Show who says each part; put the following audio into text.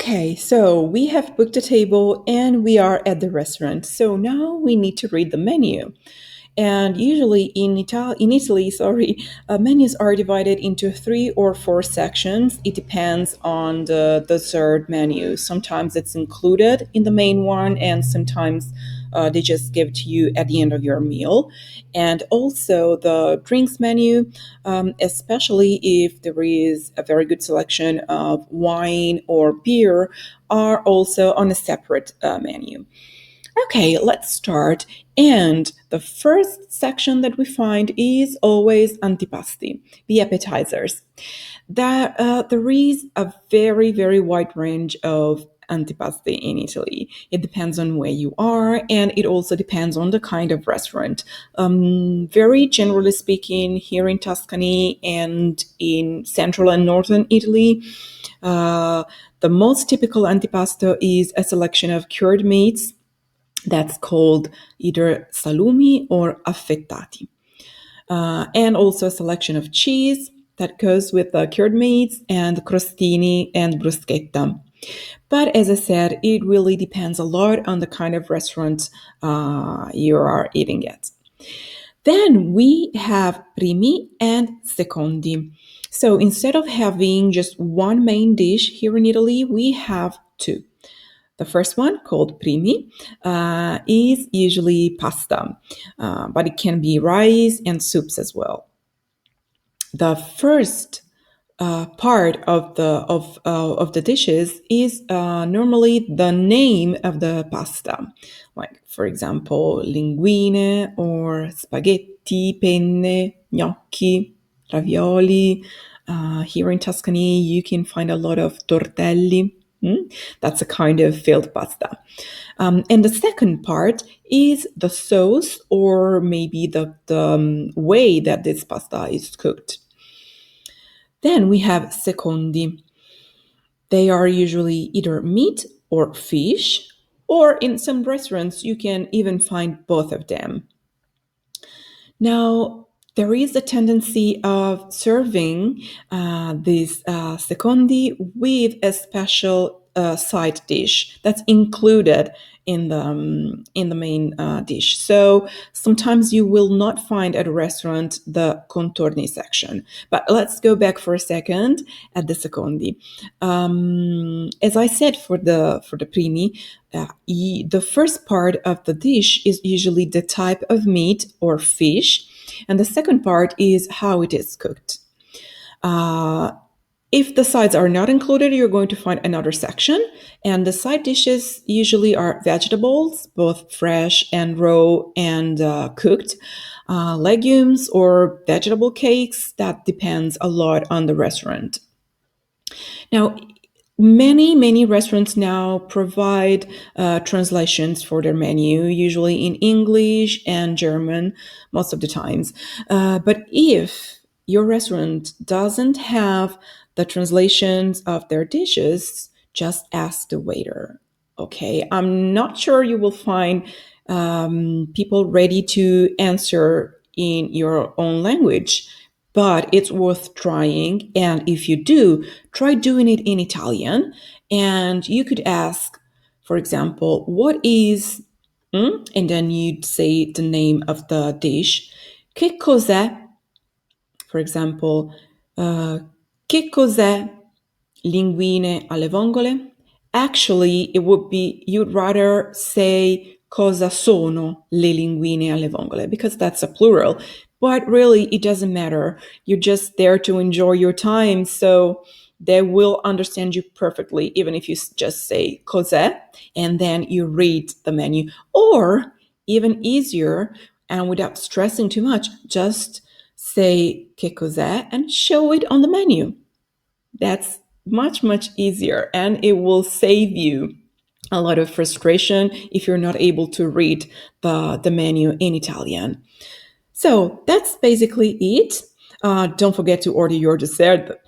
Speaker 1: Okay, so we have booked a table and we are at the restaurant. So now we need to read the menu. And usually in Italy, menus are divided into three or four sections. It depends on the dessert menu. Sometimes it's included in the main one, and sometimes they just give to you at the end of your meal. And also the drinks menu, especially if there is a very good selection of wine or beer, are also on a separate menu. Okay, let's start. And the first section that we find is always antipasti, the appetizers. There is a very, very wide range of antipasti in Italy. It depends on where you are, and it also depends on the kind of restaurant. Very generally speaking, here in Tuscany and in central and northern Italy, uh, the most typical antipasto is a selection of cured meats that's called either salumi or affettati. And also a selection of cheese that goes with the cured meats and crostini and bruschetta. But as I said, it really depends a lot on the kind of restaurant you are eating at. Then we have primi and secondi. So instead of having just one main dish here in Italy, we have two. The first one, called primi, is usually pasta, but it can be rice and soups as well. The first part of the dishes is normally the name of the pasta, like for example, linguine or spaghetti, penne, gnocchi, ravioli. Here in Tuscany, you can find a lot of tortelli. That's a kind of filled pasta. And the second part is the sauce, or maybe the way that this pasta is cooked. Then we have secondi. They are usually either meat or fish, or in some restaurants, you can even find both of them. Now, there is a tendency of serving this secondi with a special side dish that's included in the main dish. So sometimes you will not find at a restaurant the contorni section. But let's go back for a second at the secondi. As I said, for the primi, the first part of the dish is usually the type of meat or fish, and the second part is how it is cooked. Uh, if the sides are not included, you're going to find another section, and the side dishes usually are vegetables, both fresh and raw and cooked, legumes or vegetable cakes. That depends a lot on the restaurant. Now, many restaurants now provide translations for their menu, usually in English and German most of the times. But if your restaurant doesn't have the translations of their dishes, just ask the waiter. Okay, I'm not sure you will find people ready to answer in your own language, but it's worth trying. And if you do, try doing it in Italian. And you could ask, for example, what is, and then you'd say the name of the dish. Che cos'è? For example, che cos'è linguine alle vongole? Actually, it would be, you'd rather say cosa sono le linguine alle vongole, because that's a plural. But really, it doesn't matter. You're just there to enjoy your time, so they will understand you perfectly, even if you just say cos'è, and then you read the menu. Or, even easier, and without stressing too much, just say che cos'è and show it on the menu. That's much easier, and it will save you a lot of frustration if you're not able to read the menu in Italian. So that's basically it. Don't forget to order your dessert.